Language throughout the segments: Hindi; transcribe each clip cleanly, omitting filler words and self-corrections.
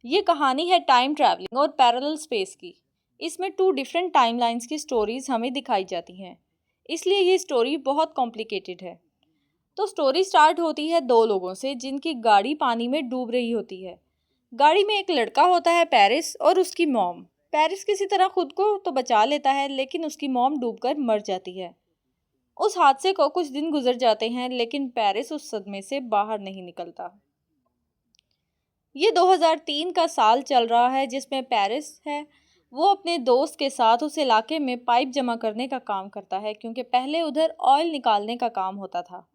ये कहानी है टाइम ट्रैवलिंग और पैरेलल स्पेस की। इसमें 2 डिफरेंट टाइमलाइंस की स्टोरीज हमें दिखाई जाती हैं, इसलिए ये स्टोरी बहुत कॉम्प्लिकेटेड है। तो स्टोरी स्टार्ट होती है 2 लोगों से जिनकी गाड़ी पानी में डूब रही होती है। गाड़ी में एक लड़का होता है पेरिस और उसकी मॉम। पेरिस किसी तरह खुद को तो बचा लेता है, लेकिन उसकी मॉम डूबकर मर जाती है। उस हादसे को कुछ दिन गुजर जाते हैं, लेकिन पेरिस उस सदमे से बाहर नहीं निकलता। ये 2003 का साल चल रहा है जिसमें पेरिस है वो अपने दोस्त के साथ उस इलाके में पाइप जमा करने का काम करता है, क्योंकि पहले उधर ऑयल निकालने का काम होता था।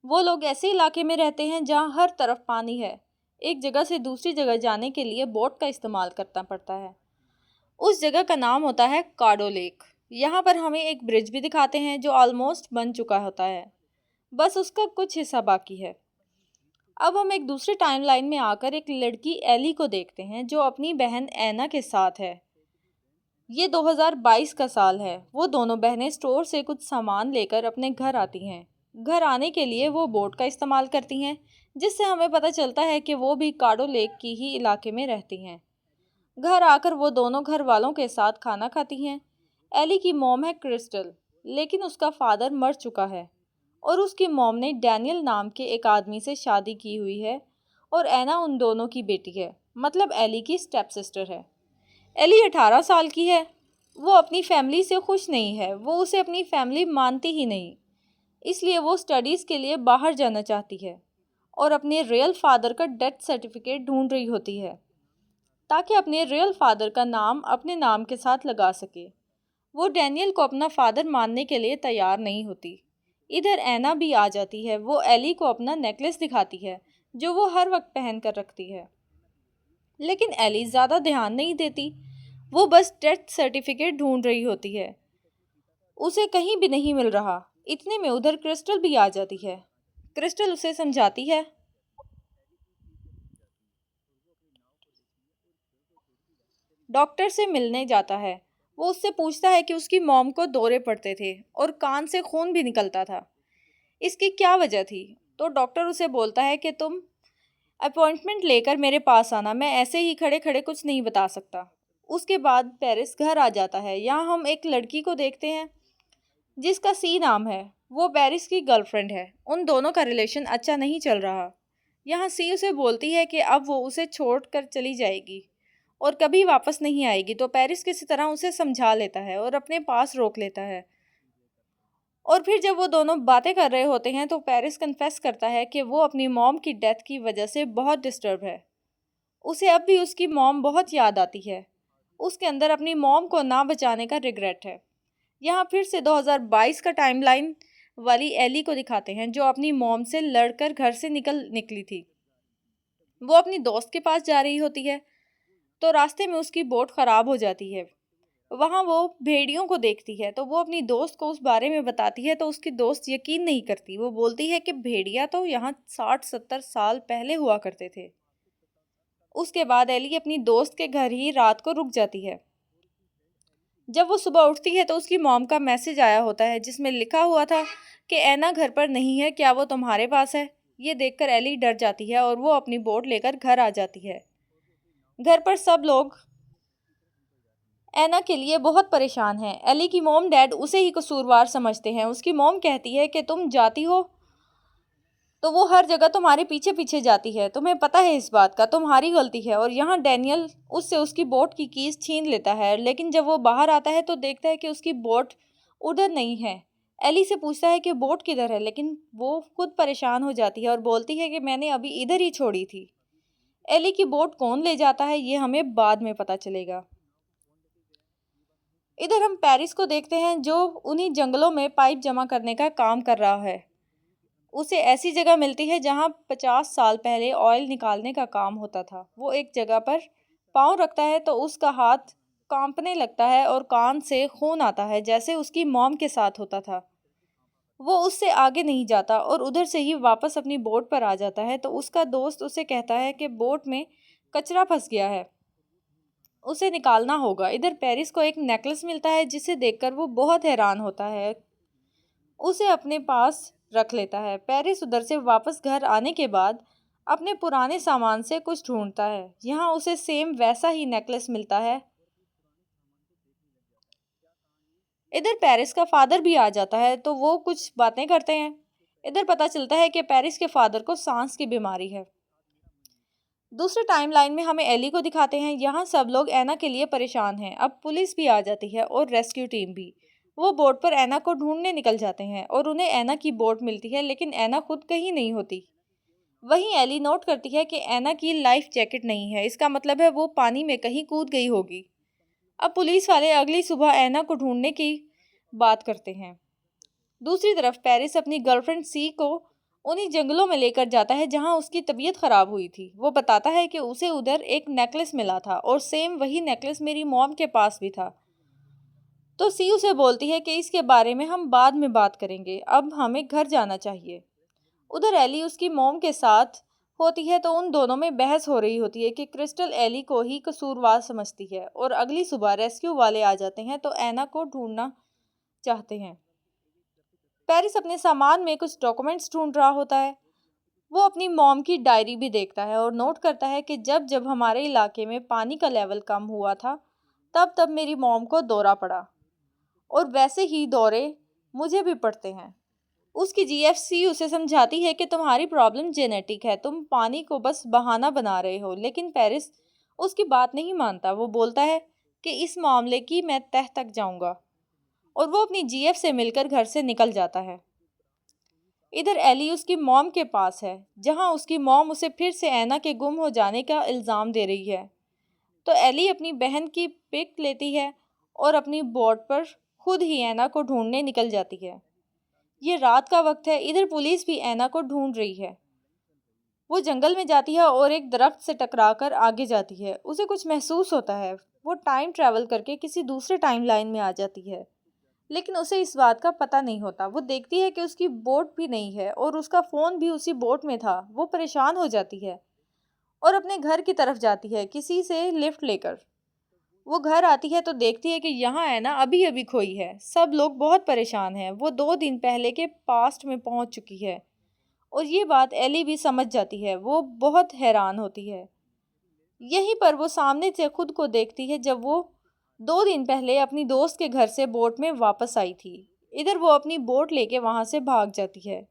वो लोग ऐसे इलाके में रहते हैं जहाँ हर तरफ पानी है। एक जगह से दूसरी जगह जाने के लिए बोट का इस्तेमाल करना पड़ता है। उस जगह का नाम होता है कार्डो लेक। यहाँ पर हमें एक ब्रिज भी दिखाते हैं जो ऑलमोस्ट बन चुका होता है, बस उसका कुछ हिस्सा बाकी है। अब हम एक दूसरे टाइमलाइन में आकर एक लड़की एली को देखते हैं जो अपनी बहन ऐना के साथ है। ये 2022 का साल है। वो दोनों बहनें स्टोर से कुछ सामान लेकर अपने घर आती हैं। घर आने के लिए वो बोट का इस्तेमाल करती हैं, जिससे हमें पता चलता है कि वो भी कार्डो लेक की ही इलाके में रहती हैं। घर आकर वो दोनों घर वालों के साथ खाना खाती हैं। एली की मॉम है क्रिस्टल, लेकिन उसका फादर मर चुका है और उसकी मॉम ने डैनियल नाम के एक आदमी से शादी की हुई है और ऐना उन दोनों की बेटी है, मतलब एली की स्टेप सिस्टर है। एली 18 साल की है। वो अपनी फैमिली से खुश नहीं है, वो उसे अपनी फैमिली मानती ही नहीं, इसलिए वो स्टडीज़ के लिए बाहर जाना चाहती है और अपने रियल फादर का डेथ सर्टिफिकेट ढूंढ रही होती है ताकि अपने रियल फादर का नाम अपने नाम के साथ लगा सके। वो डैनियल को अपना फादर मानने के लिए तैयार नहीं होती। इधर ऐना भी आ जाती है। वो एली को अपना नेकलेस दिखाती है जो वो हर वक्त पहन कर रखती है, लेकिन एली ज़्यादा ध्यान नहीं देती। वो बस डेथ सर्टिफिकेट ढूंढ रही होती है, उसे कहीं भी नहीं मिल रहा। इतने में उधर क्रिस्टल भी आ जाती है। क्रिस्टल उसे समझाती है। डॉक्टर से मिलने जाता है। वो उससे पूछता है कि उसकी मॉम को दौरे पड़ते थे और कान से खून भी निकलता था, इसकी क्या वजह थी। तो डॉक्टर उसे बोलता है कि तुम अपॉइंटमेंट लेकर मेरे पास आना, मैं ऐसे ही खड़े खड़े कुछ नहीं बता सकता। उसके बाद पेरिस घर आ जाता है। यहाँ हम एक लड़की को देखते हैं जिसका सी नाम है। वो पेरिस की गर्लफ्रेंड है। उन दोनों का रिलेशन अच्छा नहीं चल रहा। यहाँ सी उसे बोलती है कि अब वो उसे छोड़ कर चली जाएगी और कभी वापस नहीं आएगी। तो पेरिस किसी तरह उसे समझा लेता है और अपने पास रोक लेता है। और फिर जब वो दोनों बातें कर रहे होते हैं तो पेरिस कन्फेस करता है कि वो अपनी मॉम की डेथ की वजह से बहुत डिस्टर्ब है। उसे अब भी उसकी मॉम बहुत याद आती है। उसके अंदर अपनी मॉम को ना बचाने का रिग्रेट है। यहाँ फिर से 2022 का टाइमलाइन वाली एली को दिखाते हैं जो अपनी मॉम से लड़कर घर से निकली थी। वो अपनी दोस्त के पास जा रही होती है तो रास्ते में उसकी बोट खराब हो जाती है। वहाँ वो भेड़ियों को देखती है तो वो अपनी दोस्त को उस बारे में बताती है, तो उसकी दोस्त यकीन नहीं करती। वो बोलती है कि भेड़िया तो यहाँ 60-70 साल पहले हुआ करते थे। उसके बाद एली अपनी दोस्त के घर ही रात को रुक जाती है। जब वो सुबह उठती है तो उसकी मॉम का मैसेज आया होता है जिसमें लिखा हुआ था कि ऐना घर पर नहीं है, क्या वो तुम्हारे पास है। ये देखकर एली डर जाती है और वो अपनी बोट लेकर घर आ जाती है। घर पर सब लोग ऐना के लिए बहुत परेशान हैं। एली की मॉम डैड उसे ही कसूरवार समझते हैं। उसकी मॉम कहती है कि तुम जाती हो तो वो हर जगह तुम्हारे पीछे पीछे जाती है, तुम्हें पता है इस बात का, तुम्हारी गलती है। और यहाँ डैनियल उससे उसकी बोट की कीज छीन लेता है, लेकिन जब वो बाहर आता है तो देखता है कि उसकी बोट उधर नहीं है। एली से पूछता है कि बोट किधर है, लेकिन वो खुद परेशान हो जाती है और बोलती है कि मैंने अभी इधर ही छोड़ी थी। एली की बोट कौन ले जाता है ये हमें बाद में पता चलेगा। इधर हम पेरिस को देखते हैं जो उन्हीं जंगलों में पाइप जमा करने का काम कर रहा है। उसे ऐसी जगह मिलती है जहाँ 50 साल पहले ऑयल निकालने का काम होता था। वो एक जगह पर पाँव रखता है तो उसका हाथ कांपने लगता है और कान से खून आता है, जैसे उसकी मॉम के साथ होता था। वो उससे आगे नहीं जाता और उधर से ही वापस अपनी बोट पर आ जाता है। तो उसका दोस्त उसे कहता है कि बोट में कचरा फंस गया है, उसे निकालना होगा। इधर पेरिस को एक नेकलेस मिलता है जिसे देखकर वो बहुत हैरान होता है, उसे अपने पास रख लेता है। पेरिस उधर से वापस घर आने के बाद अपने पुराने सामान से कुछ ढूंढता है। यहाँ उसे सेम वैसा ही नेकलेस मिलता है। इधर पेरिस का फादर भी आ जाता है तो वो कुछ बातें करते हैं। इधर पता चलता है कि पेरिस के फादर को सांस की बीमारी है। दूसरे टाइमलाइन में हमें एली को दिखाते हैं। यहाँ सब लोग ऐना के लिए परेशान हैं। अब पुलिस भी आ जाती है और रेस्क्यू टीम भी। वो बोट पर ऐना को ढूंढने निकल जाते हैं और उन्हें ऐना की बोट मिलती है, लेकिन ऐना खुद कहीं नहीं होती। वहीं एली नोट करती है कि ऐना की लाइफ जैकेट नहीं है। इसका मतलब है वो पानी में कहीं कूद गई होगी। अब पुलिस वाले अगली सुबह ऐना को ढूंढने की बात करते हैं। दूसरी तरफ पेरिस अपनी गर्लफ्रेंड सी को उन्हीं जंगलों में लेकर जाता है जहां उसकी तबीयत खराब हुई थी। वो बताता है कि उसे उधर एक नेकलेस मिला था और सेम वही नेकलेस मेरी मॉम के पास भी था। तो सी उसे बोलती है कि इसके बारे में हम बाद में बात करेंगे, अब हमें घर जाना चाहिए। उधर एली उसकी मॉम के साथ होती है तो उन दोनों में बहस हो रही होती है कि क्रिस्टल एली को ही कसूरवार समझती है। और अगली सुबह रेस्क्यू वाले आ जाते हैं तो ऐना को ढूंढना चाहते हैं। पेरिस अपने सामान में कुछ डॉक्यूमेंट्स ढूंढ रहा होता है। वो अपनी मॉम की डायरी भी देखता है और नोट करता है कि जब जब हमारे इलाके में पानी का लेवल कम हुआ था तब तब मेरी मॉम को दौरा पड़ा, और वैसे ही दौरे मुझे भी पड़ते हैं। उसकी जीएफसी उसे समझाती है कि तुम्हारी प्रॉब्लम जेनेटिक है, तुम पानी को बस बहाना बना रहे हो। लेकिन पेरिस उसकी बात नहीं मानता। वो बोलता है कि इस मामले की मैं तह तक जाऊंगा, और वो अपनी जीएफ से मिलकर घर से निकल जाता है। इधर एली उसकी मॉम के पास है जहां उसकी मॉम उसे फिर से ऐना के गुम हो जाने का इल्ज़ाम दे रही है। तो एली अपनी बहन की पिक लेती है और अपनी बोट पर खुद ही ऐना को ढूंढने निकल जाती है। ये रात का वक्त है। इधर पुलिस भी ऐना को ढूंढ रही है। वो जंगल में जाती है और एक दरख्त से टकराकर आगे जाती है। उसे कुछ महसूस होता है। वो टाइम ट्रैवल करके किसी दूसरे टाइमलाइन में आ जाती है, लेकिन उसे इस बात का पता नहीं होता। वो देखती है कि उसकी बोट भी नहीं है और उसका फ़ोन भी उसी बोट में था। वो परेशान हो जाती है और अपने घर की तरफ जाती है किसी से लिफ्ट लेकर। वो घर आती है तो देखती है कि यहाँ है ना अभी अभी खोई है। सब लोग बहुत परेशान हैं। वो 2 दिन पहले के पास्ट में पहुँच चुकी है और ये बात एली भी समझ जाती है। वो बहुत हैरान होती है। यहीं पर वो सामने से खुद को देखती है जब वो 2 दिन पहले अपनी दोस्त के घर से बोट में वापस आई थी। इधर वो अपनी बोट लेके वहां से भाग जाती है।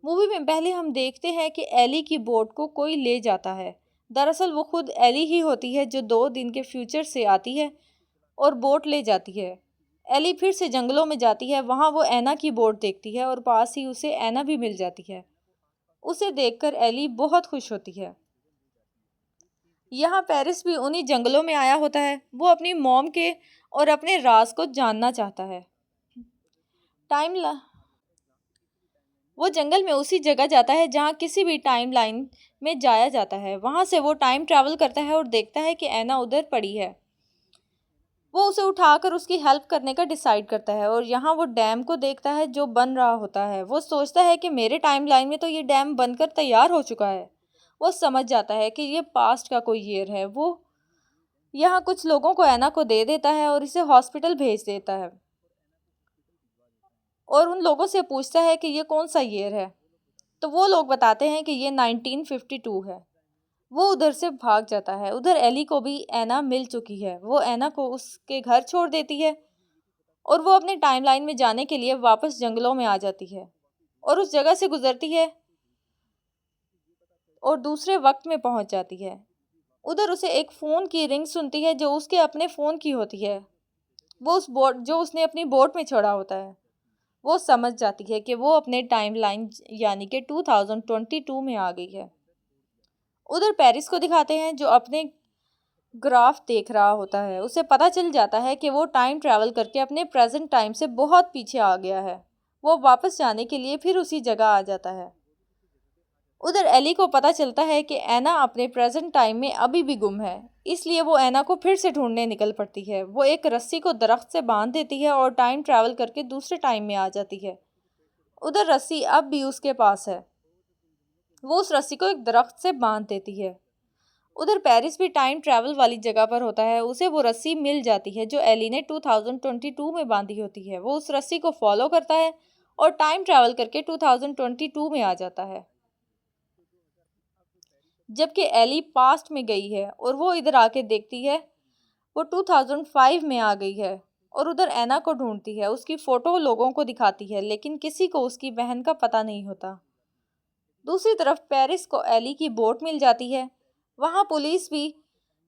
मूवी में पहले हम देखते हैं कि एली की बोट को कोई ले जाता है। दरअसल वो खुद एली ही होती है जो 2 दिन के फ्यूचर से आती है और बोट ले जाती है। एली फिर से जंगलों में जाती है। वहां वो ऐना की बोट देखती है और पास ही उसे ऐना भी मिल जाती है। उसे देखकर एली बहुत खुश होती है। यहाँ पेरिस भी उन्हीं जंगलों में आया होता है। वो अपनी मॉम के और अपने राज को जानना चाहता है। टाइम ला वो जंगल में उसी जगह जाता है जहाँ किसी भी टाइम लाइन में जाया जाता है। वहाँ से वो टाइम ट्रैवल करता है और देखता है कि ऐना उधर पड़ी है। वो उसे उठाकर उसकी हेल्प करने का डिसाइड करता है और यहाँ वो डैम को देखता है जो बन रहा होता है। वो सोचता है कि मेरे टाइम लाइन में तो ये डैम बनकर तैयार हो चुका है। वो समझ जाता है कि ये पास्ट का कोई ईयर है। वो यहाँ कुछ लोगों को ऐना को दे देता है और इसे हॉस्पिटल भेज देता है और उन लोगों से पूछता है कि ये कौन सा ईयर है। तो वो लोग बताते हैं कि ये 1952 है। वो उधर से भाग जाता है। उधर एली को भी ऐना मिल चुकी है। वो ऐना को उसके घर छोड़ देती है और वो अपने टाइमलाइन में जाने के लिए वापस जंगलों में आ जाती है और उस जगह से गुजरती है और दूसरे वक्त में पहुंच जाती है। उधर उसे एक फ़ोन की रिंग सुनती है जो उसके अपने फ़ोन की होती है। वो उस बोट जो उसने अपनी बोट में छोड़ा होता है। वो समझ जाती है कि वो अपने टाइमलाइन यानी कि 2022 में आ गई है। उधर पेरिस को दिखाते हैं जो अपने ग्राफ देख रहा होता है। उसे पता चल जाता है कि वो टाइम ट्रैवल करके अपने प्रेजेंट टाइम से बहुत पीछे आ गया है। वो वापस जाने के लिए फिर उसी जगह आ जाता है। उधर एली को पता चलता है कि ऐना अपने प्रेजेंट टाइम में अभी भी गुम है, इसलिए वो ऐना को फिर से ढूंढने निकल पड़ती है। वो एक रस्सी को दरख्त से बांध देती है और टाइम ट्रैवल करके दूसरे टाइम में आ जाती है। उधर रस्सी अब भी उसके पास है। वो उस रस्सी को एक दरख्त से बांध देती है। उधर पेरिस भी टाइम ट्रैवल वाली जगह पर होता है। उसे वो रस्सी मिल जाती है जो एली ने 2022 में बांधी होती है। वो उस रस्सी को फॉलो करता है और टाइम ट्रैवल करके 2022 में आ जाता है। जबकि एली पास्ट में गई है और वो इधर आके देखती है वो 2005 में आ गई है और उधर एना को ढूंढती है। उसकी फ़ोटो लोगों को दिखाती है लेकिन किसी को उसकी बहन का पता नहीं होता। दूसरी तरफ पेरिस को एली की बोट मिल जाती है। वहाँ पुलिस भी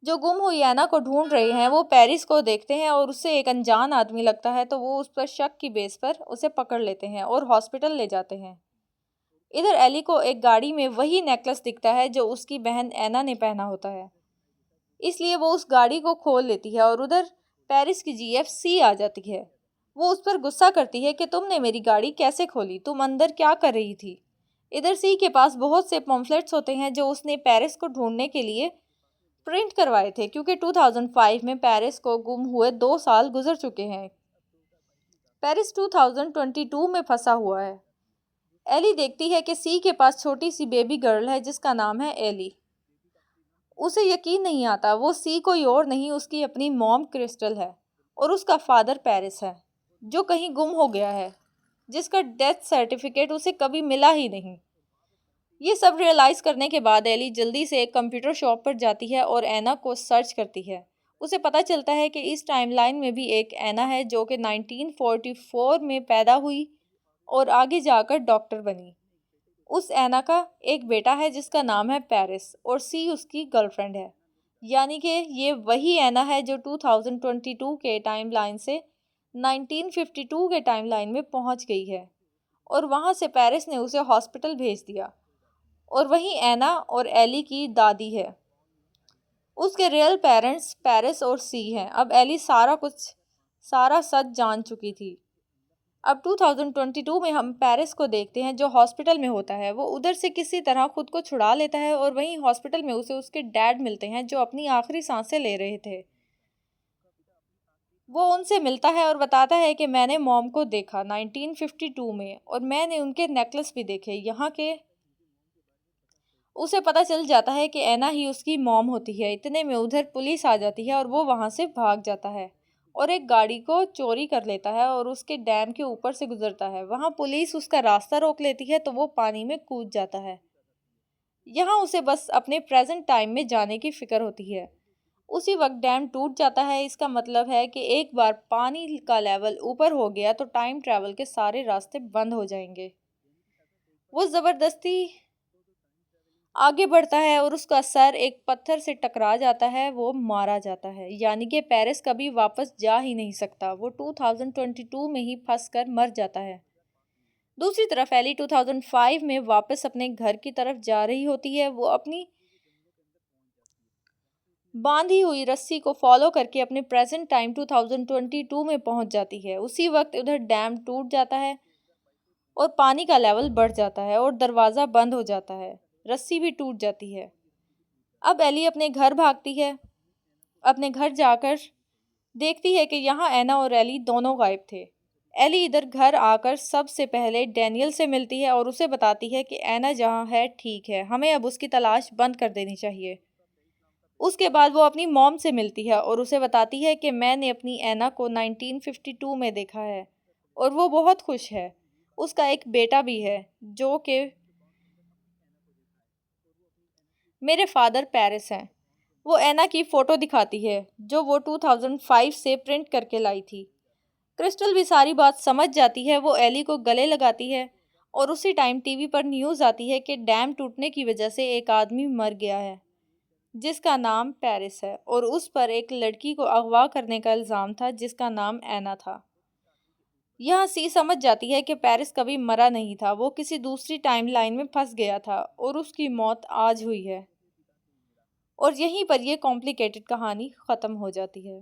जो गुम हुई एना को ढूंढ रहे हैं वो पेरिस को देखते हैं और उससे एक अनजान आदमी लगता है तो वो उस पर शक की बेस पर उसे पकड़ लेते हैं और हॉस्पिटल ले जाते हैं। इधर एली को एक गाड़ी में वही नेकलेस दिखता है जो उसकी बहन एना ने पहना होता है, इसलिए वो उस गाड़ी को खोल लेती है और उधर पेरिस की जीएफसी आ जाती है। वो उस पर गुस्सा करती है कि तुमने मेरी गाड़ी कैसे खोली, तुम अंदर क्या कर रही थी। इधर सी के पास बहुत से पम्फलेट्स होते हैं जो उसने पेरिस को ढूंढने के लिए प्रिंट करवाए थे, क्योंकि 2005 में पेरिस को गुम हुए 2 साल गुजर चुके हैं। पेरिस 2022 में फंसा हुआ है। एली देखती है कि सी के पास छोटी सी बेबी गर्ल है जिसका नाम है एली। उसे यकीन नहीं आता, वो सी कोई और नहीं उसकी अपनी मॉम क्रिस्टल है और उसका फादर पेरिस है जो कहीं गुम हो गया है, जिसका डेथ सर्टिफिकेट उसे कभी मिला ही नहीं। ये सब रियलाइज़ करने के बाद एली जल्दी से एक कंप्यूटर शॉप पर जाती है और एना को सर्च करती है। उसे पता चलता है कि इस टाइमलाइन में भी एक एना है जो कि 1944 में पैदा हुई और आगे जाकर डॉक्टर बनी। उस एना का एक बेटा है जिसका नाम है पेरिस और सी उसकी गर्लफ्रेंड है। यानी कि ये वही एना है जो 2022 के टाइमलाइन से 1952 के टाइमलाइन में पहुंच गई है और वहां से पेरिस ने उसे हॉस्पिटल भेज दिया। और वही एना और एली की दादी है। उसके रियल पेरेंट्स पेरिस और सी हैं। अब एली सारा सच जान चुकी थी। अब 2022 में हम पेरिस को देखते हैं जो हॉस्पिटल में होता है। वो उधर से किसी तरह खुद को छुड़ा लेता है और वहीं हॉस्पिटल में उसे उसके डैड मिलते हैं जो अपनी आखिरी सांसें ले रहे थे। वो उनसे मिलता है और बताता है कि मैंने मॉम को देखा 1952 में और मैंने उनके नेकलेस भी देखे यहाँ के। उसे पता चल जाता है कि एना ही उसकी मॉम होती है। इतने में उधर पुलिस आ जाती है और वो वहाँ से भाग जाता है और एक गाड़ी को चोरी कर लेता है और उसके डैम के ऊपर से गुजरता है। वहाँ पुलिस उसका रास्ता रोक लेती है तो वो पानी में कूद जाता है। यहाँ उसे बस अपने प्रेजेंट टाइम में जाने की फिक्र होती है। उसी वक्त डैम टूट जाता है। इसका मतलब है कि एक बार पानी का लेवल ऊपर हो गया तो टाइम ट्रैवल के सारे रास्ते बंद हो जाएंगे। वो ज़बरदस्ती आगे बढ़ता है और उसका सर एक पत्थर से टकरा जाता है, वो मारा जाता है। यानी कि पेरिस कभी वापस जा ही नहीं सकता, वो 2022 में ही फंस कर मर जाता है। दूसरी तरफ एली 2005 में वापस अपने घर की तरफ जा रही होती है। वो अपनी बांधी हुई रस्सी को फॉलो करके अपने प्रेजेंट टाइम 2022 में पहुंच जाती है। उसी वक्त उधर डैम टूट जाता है और पानी का लेवल बढ़ जाता है और दरवाज़ा बंद हो जाता है। रस्सी भी टूट जाती है। अब एली अपने घर भागती है। अपने घर जाकर देखती है कि यहाँ एना और एली दोनों गायब थे। एली इधर घर आकर सबसे पहले डैनियल से मिलती है और उसे बताती है कि एना जहाँ है ठीक है, हमें अब उसकी तलाश बंद कर देनी चाहिए। उसके बाद वो अपनी मॉम से मिलती है और उसे बताती है कि मैंने अपनी एना को 1952 में देखा है और वो बहुत खुश है। उसका एक बेटा भी है जो कि मेरे फादर पेरिस हैं। वो एना की फ़ोटो दिखाती है जो वो 2005 से प्रिंट करके लाई थी। क्रिस्टल भी सारी बात समझ जाती है। वो एली को गले लगाती है और उसी टाइम टीवी पर न्यूज़ आती है कि डैम टूटने की वजह से एक आदमी मर गया है जिसका नाम पेरिस है और उस पर एक लड़की को अगवा करने का इल्ज़ाम था जिसका नाम एना था। यहाँ सी समझ जाती है कि पेरिस कभी मरा नहीं था, वो किसी दूसरी टाइमलाइन में फंस गया था और उसकी मौत आज हुई है। और यहीं पर यह कॉम्प्लिकेटेड कहानी ख़त्म हो जाती है।